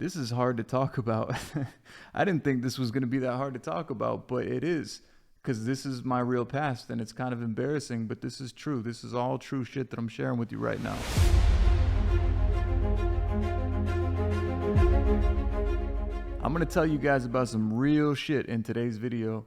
This is hard to talk about. I didn't think this was going to be that hard to talk about, but it is, because this is my real past and it's kind of embarrassing, but this is true. This is all true shit that I'm sharing with you right now. I'm going to tell you guys about some real shit in today's video.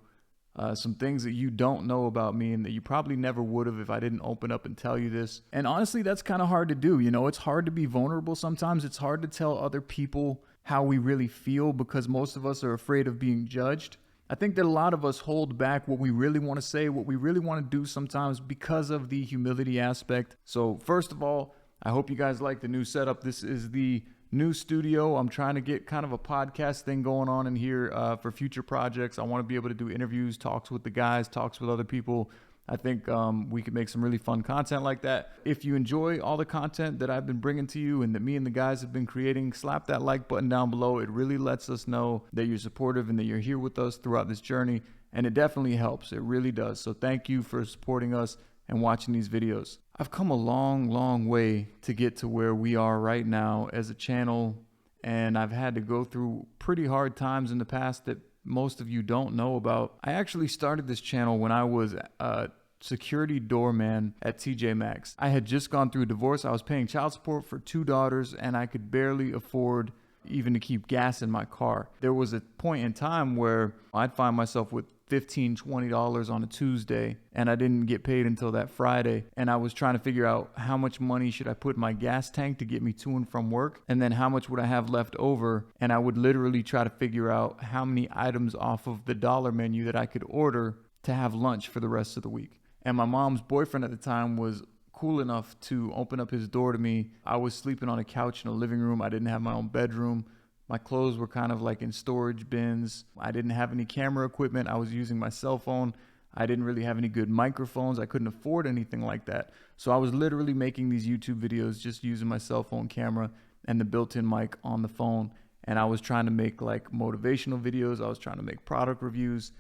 Some things that you don't know about me and that you probably never would have if I didn't open up and tell you this. And honestly, that's kind of hard to do. You know, it's hard to be vulnerable sometimes. It's hard to tell other people how we really feel because most of us are afraid of being judged. I think that a lot of us hold back what we really want to say, what we really want to do sometimes because of the humility aspect. So first of all, I hope you guys like the new setup. This is the new studio. I'm trying to get kind of a podcast thing going on in here for future projects. I want to be able to do interviews, talks with the guys, talks with other people. I think we could make some really fun content like that. If you enjoy all the content that I've been bringing to you and that me and the guys have been creating, slap that like button down below. It really lets us know that you're supportive and that you're here with us throughout this journey. And it definitely helps. It really does. So thank you for supporting us and watching these videos. I've come a long, long way to get to where we are right now as a channel, and I've had to go through pretty hard times in the past that most of you don't know about. I actually started this channel when I was a security doorman at TJ Maxx. I had just gone through a divorce. I was paying child support for 2 daughters, and I could barely afford even to keep gas in my car. There was a point in time where I'd find myself with $15, $20 on a Tuesday, and I didn't get paid until that Friday. And I was trying to figure out how much money should I put in my gas tank to get me to and from work, and then how much would I have left over. And I would literally try to figure out how many items off of the dollar menu that I could order to have lunch for the rest of the week. And my mom's boyfriend at the time was cool enough to open up his door to me. I was sleeping on a couch in a living room. I didn't have my own bedroom. My clothes were kind of like in storage bins. I didn't have any camera equipment. I was using my cell phone. I didn't really have any good microphones. I couldn't afford anything like that. So I was literally making these YouTube videos just using my cell phone camera and the built-in mic on the phone. And I was trying to make like motivational videos. I was trying to make product reviews.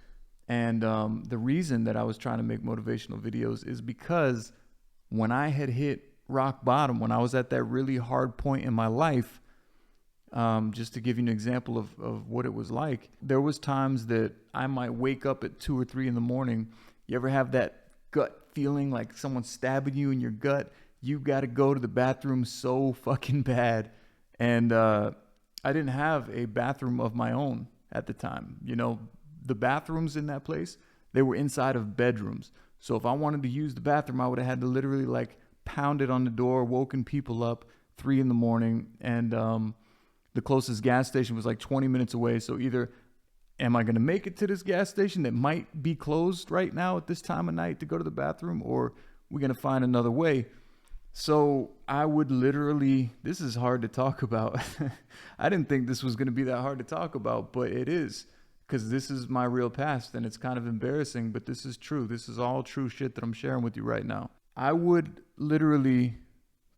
And the reason that I was trying to make motivational videos is because when I had hit rock bottom, when I was at that really hard point in my life, just to give you an example of what it was like, there was times that I might wake up at 2 or 3 in the morning. You ever have that gut feeling like someone's stabbing you in your gut? You got to go to the bathroom so fucking bad. And I didn't have a bathroom of my own at the time. You know, the bathrooms in that place, they were inside of bedrooms. So if I wanted to use the bathroom, I would have had to literally like pound it on the door, woken people up 3 in the morning. And the closest gas station was like 20 minutes away. So either am I going to make it to this gas station that might be closed right now at this time of night to go to the bathroom, or we're going to find another way. So I would literally, this is hard to talk about. I didn't think this was going to be that hard to talk about, but it is, because this is my real past and it's kind of embarrassing, but this is true. This is all true shit that I'm sharing with you right now. I would literally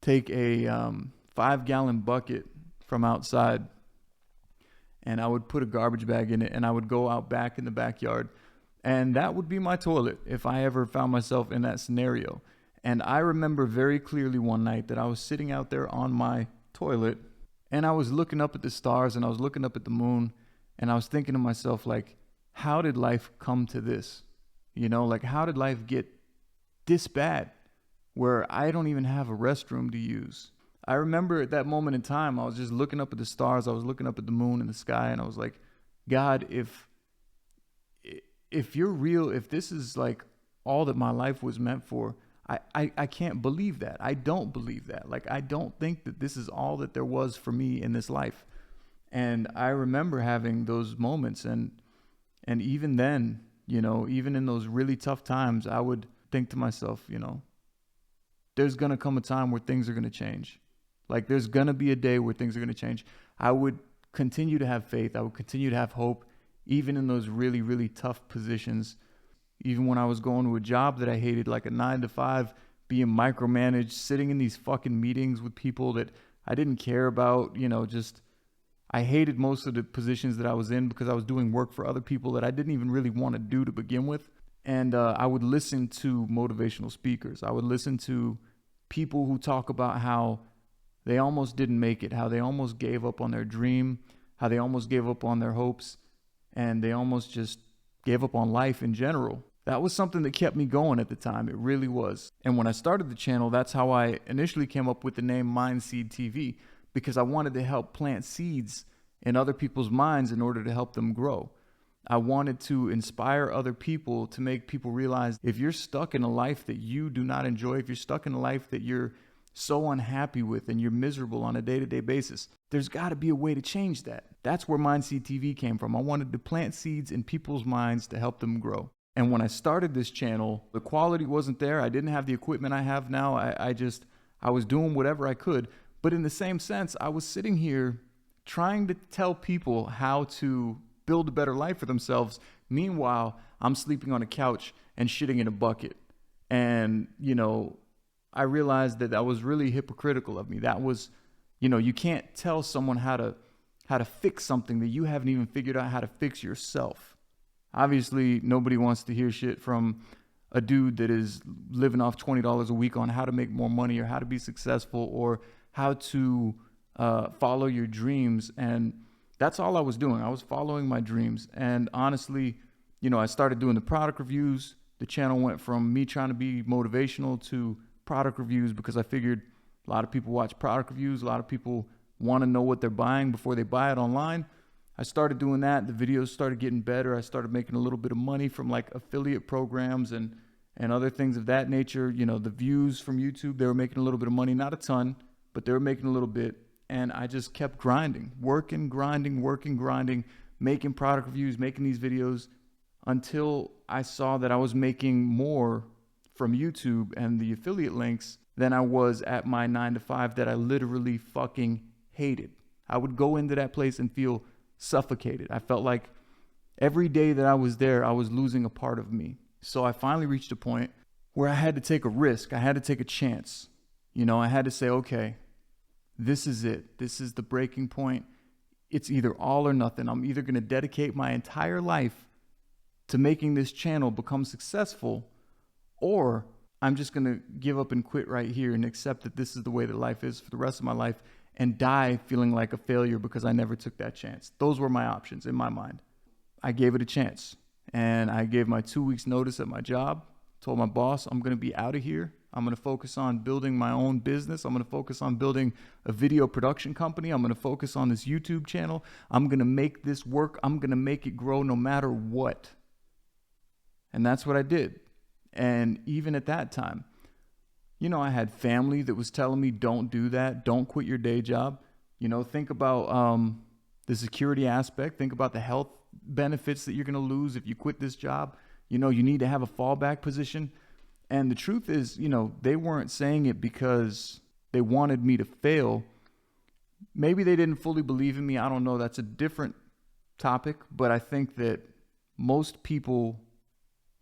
take a 5-gallon bucket from outside, and I would put a garbage bag in it, and I would go out back in the backyard, and that would be my toilet if I ever found myself in that scenario. And I remember very clearly one night that I was sitting out there on my toilet, and I was looking up at the stars, and I was looking up at the moon, and I was thinking to myself, like, how did life come to this? You know, like, how did life get this bad where I don't even have a restroom to use? I remember at that moment in time, I was just looking up at the stars. I was looking up at the moon and the sky, and I was like, God, if you're real, if this is like all that my life was meant for, I can't believe that. I don't believe that. Like, I don't think that this is all that there was for me in this life. And I remember having those moments, and even then, you know, even in those really tough times, I would think to myself, you know, there's going to come a time where things are going to change. Like, there's going to be a day where things are going to change. I would continue to have faith. I would continue to have hope, even in those really, really tough positions. Even when I was going to a job that I hated, like a 9-to-5, being micromanaged, sitting in these fucking meetings with people that I didn't care about, you know, just, I hated most of the positions that I was in because I was doing work for other people that I didn't even really want to do to begin with. And I would listen to motivational speakers. I would listen to people who talk about how they almost didn't make it, how they almost gave up on their dream, how they almost gave up on their hopes, and they almost just gave up on life in general. That was something that kept me going at the time. It really was. And when I started the channel, that's how I initially came up with the name MindSeed TV, because I wanted to help plant seeds in other people's minds in order to help them grow. I wanted to inspire other people, to make people realize if you're stuck in a life that you do not enjoy, if you're stuck in a life that you're so unhappy with and you're miserable on a day-to-day basis, there's got to be a way to change that. That's where MindSeed TV came from. I wanted to plant seeds in people's minds to help them grow. And when I started this channel, the quality wasn't there. I didn't have the equipment I have now. I was doing whatever I could. But in the same sense, I was sitting here trying to tell people how to build a better life for themselves. Meanwhile, I'm sleeping on a couch and shitting in a bucket. And, I realized that was really hypocritical of me. That was, you can't tell someone how to fix something that you haven't even figured out how to fix yourself. Obviously, nobody wants to hear shit from a dude that is living off $20 a week on how to make more money or how to be successful or how to follow your dreams. And that's all I was doing. I was following my dreams. And honestly, I started doing the product reviews. The channel went from me trying to be motivational to product reviews, because I figured a lot of people watch product reviews. A lot of people want to know what they're buying before they buy it online. I started doing that. The videos started getting better. I started making a little bit of money from like affiliate programs and other things of that nature. The views from YouTube, they were making a little bit of money, not a ton, but they were making a little bit. And I just kept grinding, working, making product reviews, making these videos until I saw that I was making more from YouTube and the affiliate links than I was at my 9-to-5 that I literally fucking hated. I would go into that place and feel suffocated. I felt like every day that I was there, I was losing a part of me. So I finally reached a point where I had to take a risk. I had to take a chance. I had to say, okay, this is it. This is the breaking point. It's either all or nothing. I'm either going to dedicate my entire life to making this channel become successful, or I'm just going to give up and quit right here and accept that this is the way that life is for the rest of my life and die feeling like a failure because I never took that chance. Those were my options in my mind. I gave it a chance, and I gave my 2 weeks notice at my job, told my boss I'm going to be out of here. I'm going to focus on building my own business. I'm going to focus on building a video production company. I'm going to focus on this YouTube channel. I'm going to make this work. I'm going to make it grow no matter what. And that's what I did. And even at that time, I had family that was telling me, don't do that. Don't quit your day job. Think about the security aspect. Think about the health benefits that you're going to lose if you quit this job. You need to have a fallback position. And the truth is, they weren't saying it because they wanted me to fail. Maybe they didn't fully believe in me. I don't know. That's a different topic. But I think that most people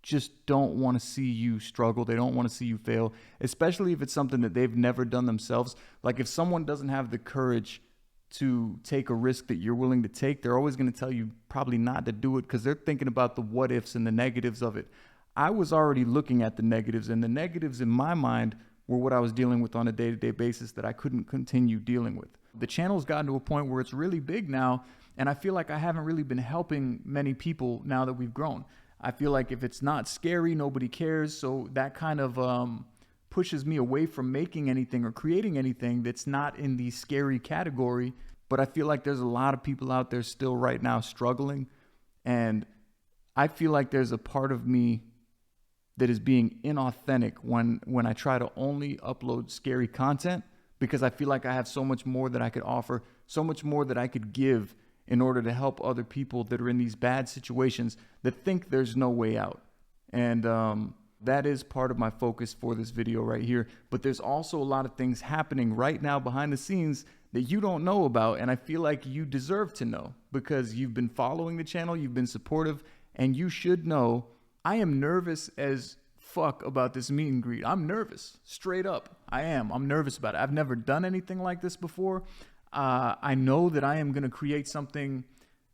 just don't want to see you struggle. They don't want to see you fail, especially if it's something that they've never done themselves. Like if someone doesn't have the courage to take a risk that you're willing to take, they're always going to tell you probably not to do it because they're thinking about the what ifs and the negatives of it. I was already looking at the negatives, and the negatives in my mind were what I was dealing with on a day-to-day basis that I couldn't continue dealing with. The channel's gotten to a point where it's really big now, and I feel like I haven't really been helping many people now that we've grown. I feel like if it's not scary, nobody cares. So that kind of pushes me away from making anything or creating anything that's not in the scary category. But I feel like there's a lot of people out there still right now struggling. And I feel like there's a part of me that is being inauthentic when I try to only upload scary content, because I feel like I have so much more that I could offer, so much more that I could give in order to help other people that are in these bad situations that think there's no way out. And that is part of my focus for this video right here. But there's also a lot of things happening right now behind the scenes that you don't know about. And I feel like you deserve to know because you've been following the channel, you've been supportive, and you should know I am nervous as fuck about this meet and greet. I'm nervous, straight up. I'm nervous about it. I've never done anything like this before. I know that I am going to create something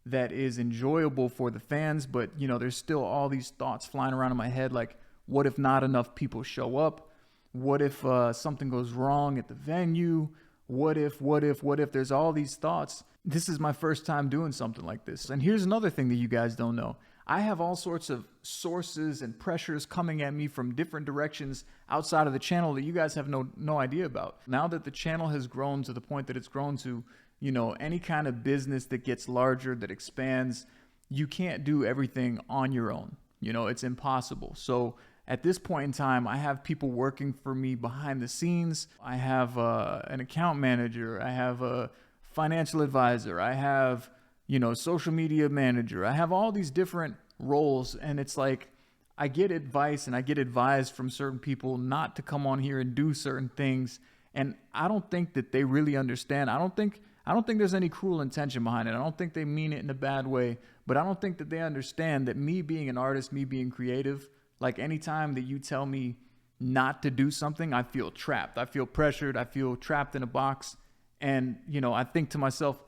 that is enjoyable for the fans, but there's still all these thoughts flying around in my head. Like, what if not enough people show up? What if something goes wrong at the venue? what if, there's all these thoughts. This is my first time doing something like this. And here's another thing that you guys don't know. I have all sorts of sources and pressures coming at me from different directions outside of the channel that you guys have no idea about. Now that the channel has grown to the point that it's grown to, any kind of business that gets larger, that expands, you can't do everything on your own. It's impossible. So at this point in time, I have people working for me behind the scenes. I have an account manager. I have a financial advisor. I have, social media manager. I have all these different roles. And it's like, I get advice and I get advised from certain people not to come on here and do certain things. And I don't think that they really understand. I don't think there's any cruel intention behind it. I don't think they mean it in a bad way, but I don't think that they understand that me being an artist, me being creative, like anytime that you tell me not to do something, I feel trapped. I feel pressured. I feel trapped in a box. And, I think to myself,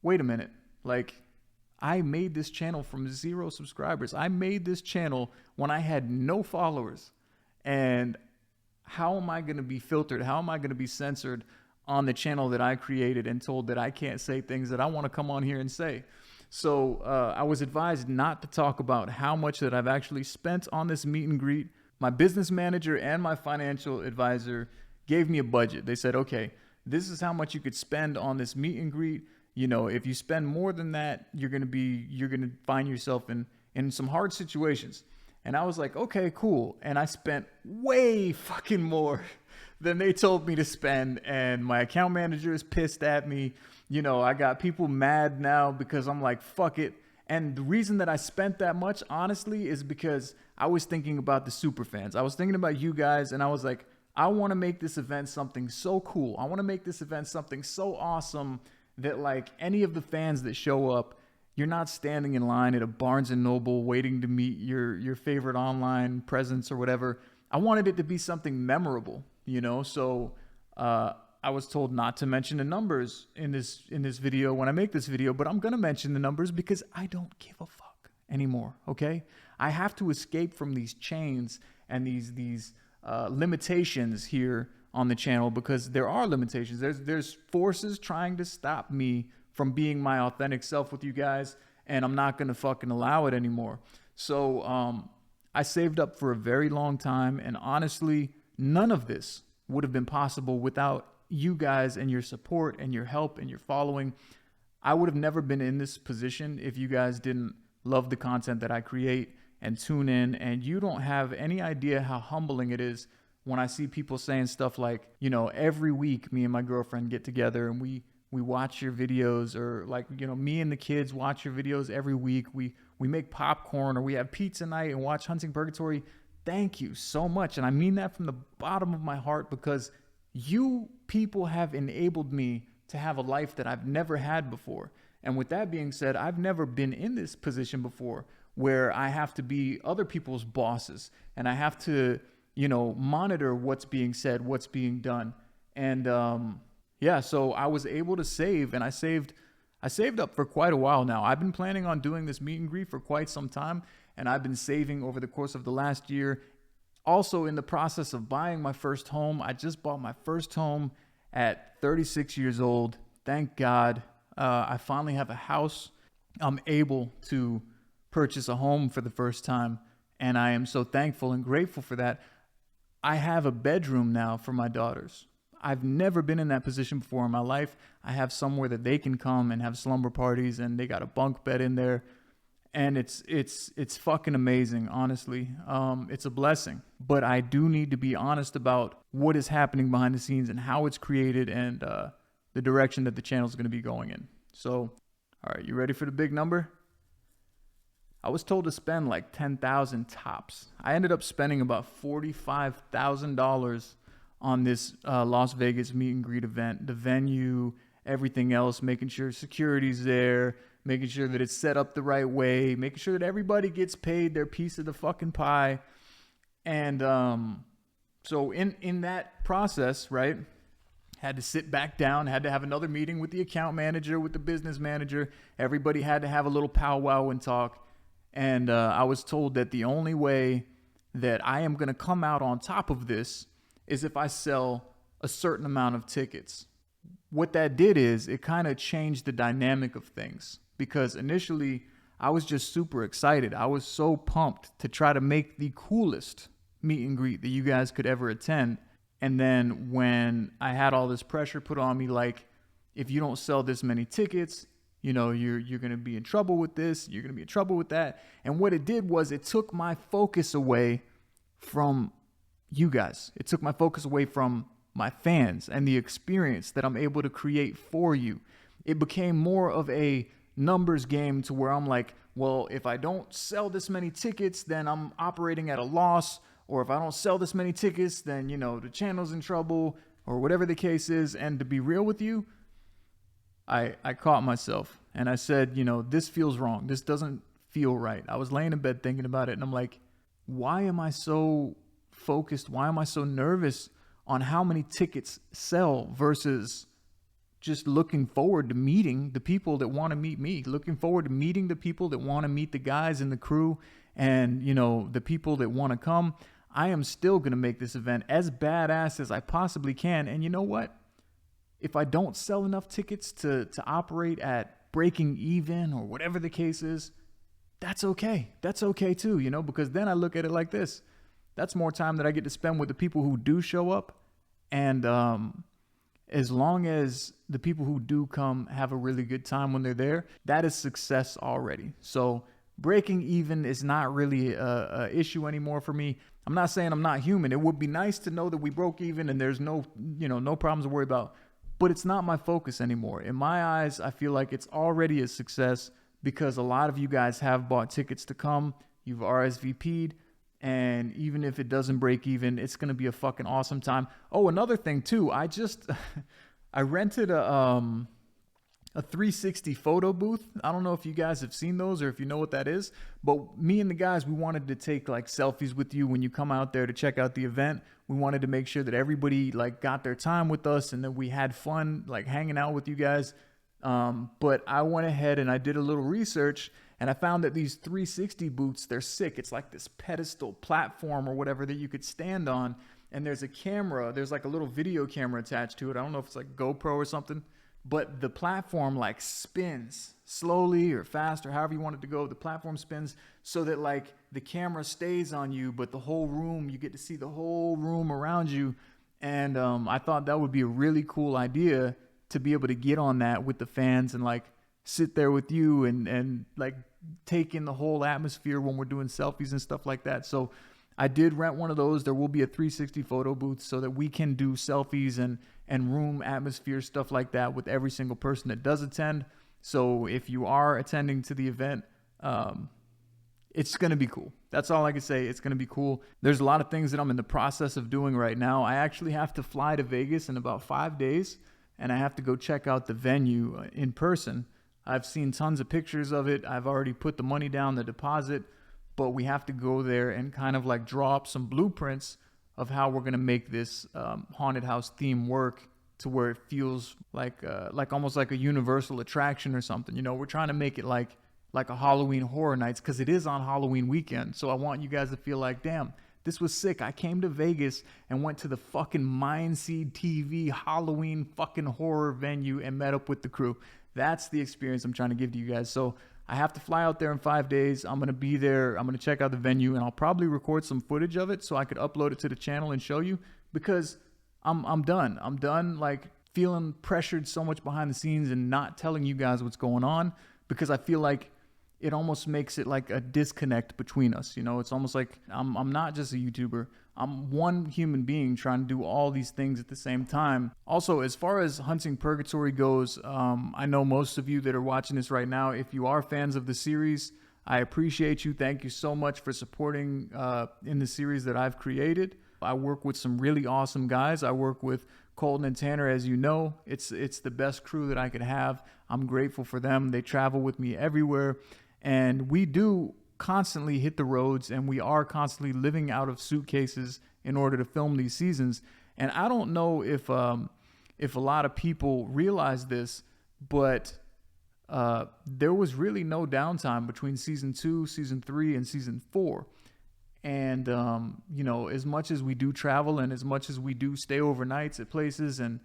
wait a minute, like I made this channel from 0 subscribers. I made this channel when I had no followers. And how am I going to be filtered? How am I going to be censored on the channel that I created and told that I can't say things that I want to come on here and say? So I was advised not to talk about how much that I've actually spent on this meet and greet. My business manager and my financial advisor gave me a budget. They said, okay, this is how much you could spend on this meet and greet. If you spend more than that, you're going to find yourself in some hard situations. And I was like, okay, cool. And I spent way fucking more than they told me to spend. And my account manager is pissed at me. I got people mad now because I'm like, fuck it. And the reason that I spent that much, honestly, is because I was thinking about the super fans. I was thinking about you guys, and I was like, I want to make this event something so cool. I want to make this event something so awesome that like any of the fans that show up, you're not standing in line at a Barnes and Noble waiting to meet your favorite online presence or whatever. I wanted it to be something memorable, So I was told not to mention the numbers in this video when I make this video, but I'm gonna mention the numbers because I don't give a fuck anymore. Okay, I have to escape from these chains and these limitations here on the channel, because there are limitations. There's forces trying to stop me from being my authentic self with you guys, and I'm not gonna fucking allow it anymore. So I saved up for a very long time, and honestly, none of this would have been possible without you guys and your support and your help and your following. I would have never been in this position if you guys didn't love the content that I create and tune in. And you don't have any idea how humbling it is when I see people saying stuff like, every week me and my girlfriend get together and we watch your videos, or like, me and the kids watch your videos every week. We make popcorn, or we have pizza night and watch Hunting Purgatory. Thank you so much. And I mean that from the bottom of my heart, because you people have enabled me to have a life that I've never had before. And with that being said, I've never been in this position before where I have to be other people's bosses and I have to, monitor what's being said, what's being done. And so I was able to save, and I saved up for quite a while now. I've been planning on doing this meet and greet for quite some time, and I've been saving over the course of the last year. Also in the process of buying my first home. I just bought my first home at 36 years old. Thank God. I finally have a house. I'm able to purchase a home for the first time, and I am so thankful and grateful for that. I have a bedroom now for my daughters. I've never been in that position before in my life. I have somewhere that they can come and have slumber parties, and they got a bunk bed in there. And it's fucking amazing, honestly. It's a blessing. But I do need to be honest about what is happening behind the scenes and how it's created, and the direction that the channel is going to be going in. So, all right, you ready for the big number? I was told to spend like $10,000 tops. I ended up spending about $45,000 on this Las Vegas meet and greet event. The venue, everything else, making sure security's there, making sure that it's set up the right way, making sure that everybody gets paid their piece of the fucking pie. And so in that process, right, had to sit back down, had to have another meeting with the account manager, with the business manager. Everybody had to have a little powwow and talk. And I was told that the only way that I am going to come out on top of this is if I sell a certain amount of tickets. what that did is it kind of changed the dynamic of things, because initially I was just super excited. I was so pumped to try to make the coolest meet and greet that you guys could ever attend. And then when I had all this pressure put on me, like, if you don't sell this many tickets, you know, you're going to be in trouble with this, you're going to be in trouble with that. And what it did was it took my focus away from you guys. It took my focus away from my fans and the experience that I'm able to create for you. It became more of a numbers game, to where I'm like, well, if I don't sell this many tickets, then I'm operating at a loss. Or if I don't sell this many tickets, then, you know, the channel's in trouble, or whatever the case is. And to be real with you, I caught myself and I said, you know, this feels wrong. This doesn't feel right. I was laying in bed thinking about it, and I'm like, why am I so focused? Why am I so nervous on how many tickets sell versus just looking forward to meeting the people that want to meet me, looking forward to meeting the people that want to meet the guys in the crew, and, you know, the people that want to come. I am still going to make this event as badass as I possibly can. And you know what? If I don't sell enough tickets to operate at breaking even or whatever the case is, that's okay. That's okay too, you know, because then I look at it like this. That's more time that I get to spend with the people who do show up. And as long as the people who do come have a really good time when they're there, that is success already. So breaking even is not really a issue anymore for me. I'm not saying I'm not human. It would be nice to know that we broke even and there's no problems to worry about, but it's not my focus anymore. In my eyes, I feel like it's already a success because a lot of you guys have bought tickets to come. You've RSVP'd, and even if it doesn't break even, it's going to be a fucking awesome time. Oh, another thing too. I rented a 360 photo booth. I don't know if you guys have seen those or if you know what that is, but me and the guys, we wanted to take like selfies with you when you come out there to check out the event. We wanted to make sure that everybody like got their time with us and that we had fun like hanging out with you guys. But I went ahead and I did a little research, and I found that these 360 booths, they're sick. It's like this pedestal platform or whatever that you could stand on, and there's a camera. There's like a little video camera attached to it. I don't know if it's like GoPro or something. But the platform like spins slowly or fast or however you want it to go. The platform spins so that like the camera stays on you, but the whole room, you get to see the whole room around you. And I thought that would be a really cool idea to be able to get on that with the fans and like sit there with you and like take in the whole atmosphere when we're doing selfies and stuff like that. So I did rent one of those. There will be a 360 photo booth so that we can do selfies and room atmosphere, stuff like that with every single person that does attend. So if you are attending to the event, it's going to be cool. That's all I can say. It's going to be cool. There's a lot of things that I'm in the process of doing right now. I actually have to fly to Vegas in about 5 days, and I have to go check out the venue in person. I've seen tons of pictures of it. I've already put the money down, the deposit, but we have to go there and kind of like draw up some blueprints of how we're going to make this haunted house theme work to where it feels like almost like a universal attraction or something. You know, we're trying to make it like a Halloween Horror Nights because it is on Halloween weekend. So I want you guys to feel like, damn, this was sick. I came to Vegas and went to the fucking MindSeed TV Halloween fucking horror venue and met up with the crew. That's the experience I'm trying to give to you guys. So I have to fly out there in 5 days. I'm going to be there. I'm going to check out the venue, and I'll probably record some footage of it so I could upload it to the channel and show you, because I'm done. I'm done like feeling pressured so much behind the scenes and not telling you guys what's going on, because I feel like it almost makes it like a disconnect between us. You know, it's almost like I'm not just a YouTuber. I'm one human being trying to do all these things at the same time. Also, as far as Hunting Purgatory goes, I know most of you that are watching this right now, if you are fans of the series, I appreciate you. Thank you so much for supporting in the series that I've created. I work with some really awesome guys. I work with Colton and Tanner, as you know. It's the best crew that I could have. I'm grateful for them. They travel with me everywhere. And we do constantly hit the roads, and we are constantly living out of suitcases in order to film these seasons. And I don't know if a lot of people realize this, but there was really no downtime between season 2, season 3, and season 4. And you know, as much as we do travel and as much as we do stay overnights at places and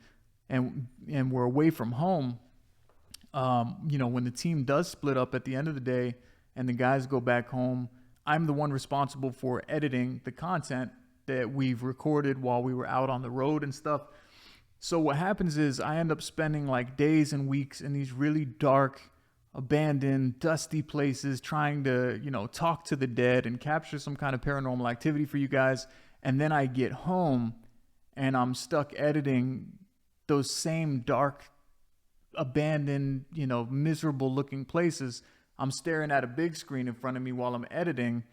and we're away from home, when the team does split up at the end of the day and the guys go back home, I'm the one responsible for editing the content that we've recorded while we were out on the road and stuff. So what happens is I end up spending like days and weeks in these really dark, abandoned, dusty places trying to, talk to the dead and capture some kind of paranormal activity for you guys. And then I get home and I'm stuck editing those same dark, abandoned, miserable looking places. I'm staring at a big screen in front of me while I'm editing.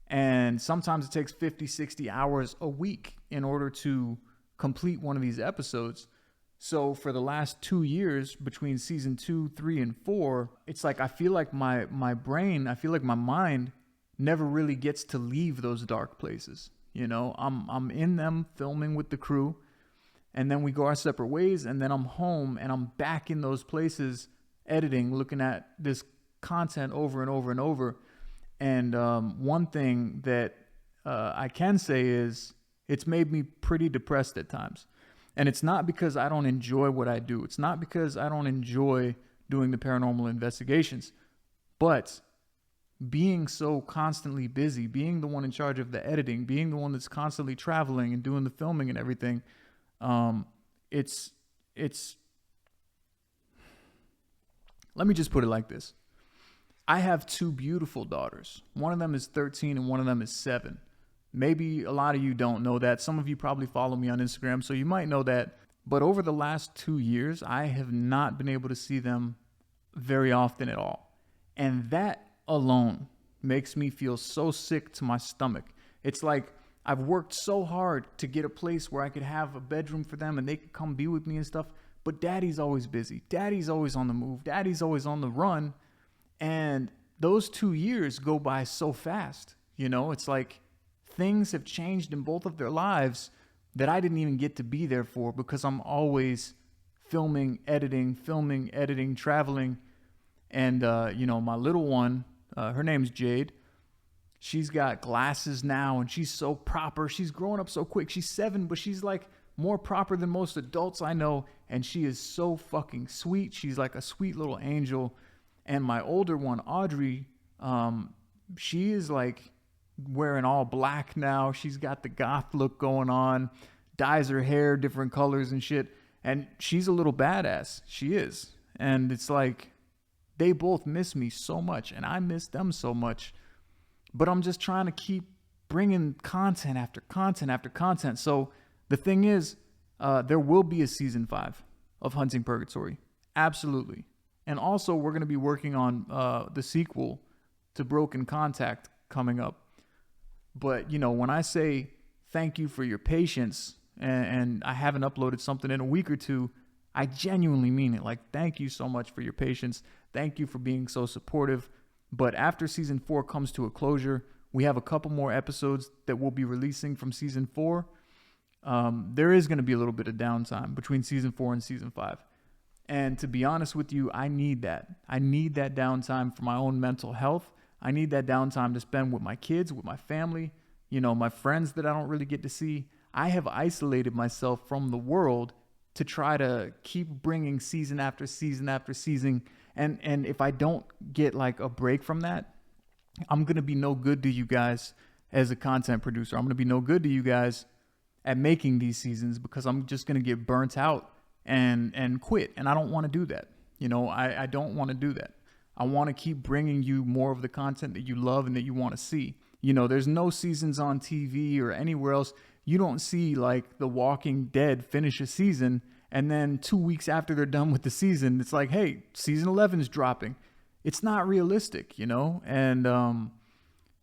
And sometimes it takes 50, 60 hours a week in order to complete one of these episodes. So for the last 2 years, between season 2, 3, and 4, it's like I feel like my brain, I feel like my mind never really gets to leave those dark places. I'm in them filming with the crew, and then we go our separate ways, and then I'm home and I'm back in those places editing, looking at this content over and over and over. And one thing that I can say is it's made me pretty depressed at times. And it's not because I don't enjoy what I do. It's not because I don't enjoy doing the paranormal investigations. But being so constantly busy, being the one in charge of the editing, being the one that's constantly traveling and doing the filming and everything, it's let me just put it like this. I have 2 beautiful daughters. One of them is 13 and one of them is 7. Maybe a lot of you don't know that. Some of you probably follow me on Instagram, so you might know that. But over the last 2 years, I have not been able to see them very often at all. And that alone makes me feel so sick to my stomach. It's like I've worked so hard to get a place where I could have a bedroom for them and they could come be with me and stuff. But daddy's always busy. Daddy's always on the move. Daddy's always on the run. And those 2 years go by so fast. It's like things have changed in both of their lives that I didn't even get to be there for because I'm always filming, editing, traveling. And, my little one, her name's Jade. She's got glasses now and she's so proper. She's growing up so quick. She's 7, but she's like more proper than most adults I know. And she is so fucking sweet. She's like a sweet little angel. And my older one, Audrey, she is like wearing all black now. She's got the goth look going on, dyes her hair different colors and shit. And she's a little badass. She is. And it's like they both miss me so much and I miss them so much. But I'm just trying to keep bringing content after content after content. So the thing is, there will be a season 5 of Hunting Purgatory. Absolutely. And also we're going to be working on the sequel to Broken Contact coming up. But, when I say thank you for your patience and I haven't uploaded something in a week or 2, I genuinely mean it. Like, thank you so much for your patience. Thank you for being so supportive. But after season 4 comes to a closure, we have a couple more episodes that we'll be releasing from season 4. There is going to be a little bit of downtime between season 4 and season 5. And to be honest with you, I need that. I need that downtime for my own mental health. I need that downtime to spend with my kids, with my family, my friends that I don't really get to see. I have isolated myself from the world to try to keep bringing season after season after season. And if I don't get like a break from that, I'm going to be no good to you guys as a content producer. I'm going to be no good to you guys at making these seasons because I'm just going to get burnt out and quit. And I don't want to do that. I don't want to do that. I want to keep bringing you more of the content that you love and that you want to see. There's no seasons on TV or anywhere else. You don't see like The Walking Dead finish a season and then 2 weeks after they're done with the season, it's like, hey, season 11 is dropping. It's not realistic, And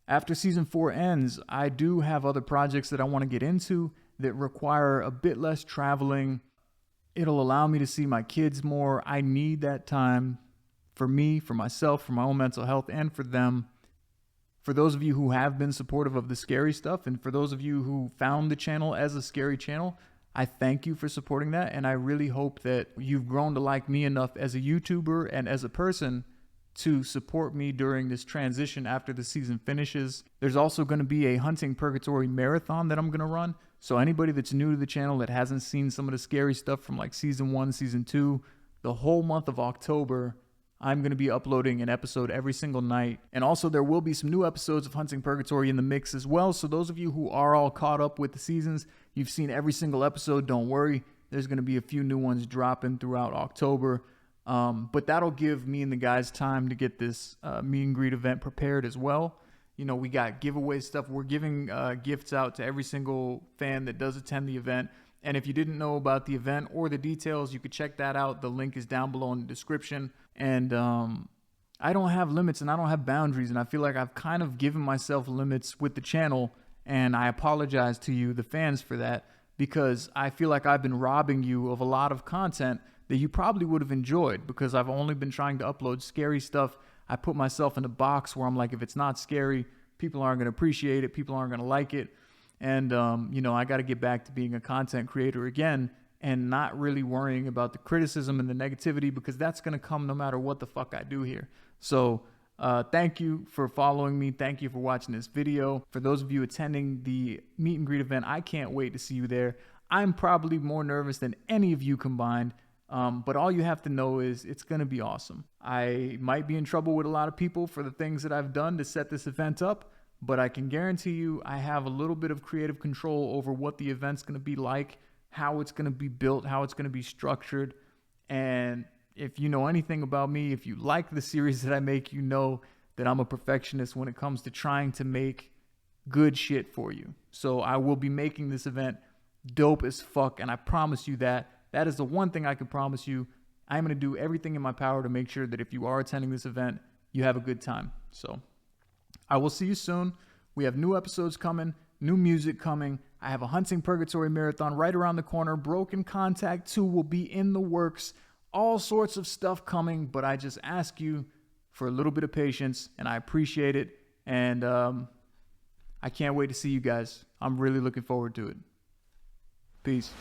after season 4 ends, I do have other projects that I want to get into that require a bit less traveling. It'll allow me to see my kids more. I need that time for me, for myself, for my own mental health, and for them. For those of you who have been supportive of the scary stuff, and for those of you who found the channel as a scary channel, I thank you for supporting that. And I really hope that you've grown to like me enough as a YouTuber and as a person to support me during this transition after the season finishes. There's also going to be a Hunting Purgatory marathon that I'm going to run. So anybody that's new to the channel that hasn't seen some of the scary stuff from like season 1, season 2, the whole month of October, I'm going to be uploading an episode every single night. And also there will be some new episodes of Hunting Purgatory in the mix as well. So those of you who are all caught up with the seasons, you've seen every single episode, don't worry. There's going to be a few new ones dropping throughout October. But that'll give me and the guys time to get this meet and greet event prepared as well. You know, we got giveaway stuff. We're giving gifts out to every single fan that does attend the event. And if you didn't know about the event or the details, you could check that out. The link is down below in the description. And I don't have limits and I don't have boundaries. And I feel like I've kind of given myself limits with the channel. And I apologize to you, the fans, for that, because I feel like I've been robbing you of a lot of content that you probably would have enjoyed, because I've only been trying to upload scary stuff. I put myself in a box where I'm like, if it's not scary, people aren't going to appreciate it. People aren't going to like it. And, you know, I got to get back to being a content creator again and not really worrying about the criticism and the negativity, because that's going to come no matter what the fuck I do here. So thank you for following me. Thank you for watching this video. For those of you attending the meet and greet event, I can't wait to see you there. I'm probably more nervous than any of you combined. But all you have to know is it's going to be awesome. I might be in trouble with a lot of people for the things that I've done to set this event up, but I can guarantee you I have a little bit of creative control over what the event's going to be like, how it's going to be built, how it's going to be structured. And if you know anything about me, if you like the series that I make, you know that I'm a perfectionist when it comes to trying to make good shit for you. So I will be making this event dope as fuck, and I promise you that. That is the one thing I can promise you. I'm going to do everything in my power to make sure that if you are attending this event, you have a good time. So I will see you soon. We have new episodes coming, new music coming. I have a Hunting Purgatory marathon right around the corner. Broken Contact 2 will be in the works. All sorts of stuff coming, but I just ask you for a little bit of patience, and I appreciate it. And I can't wait to see you guys. I'm really looking forward to it. Peace.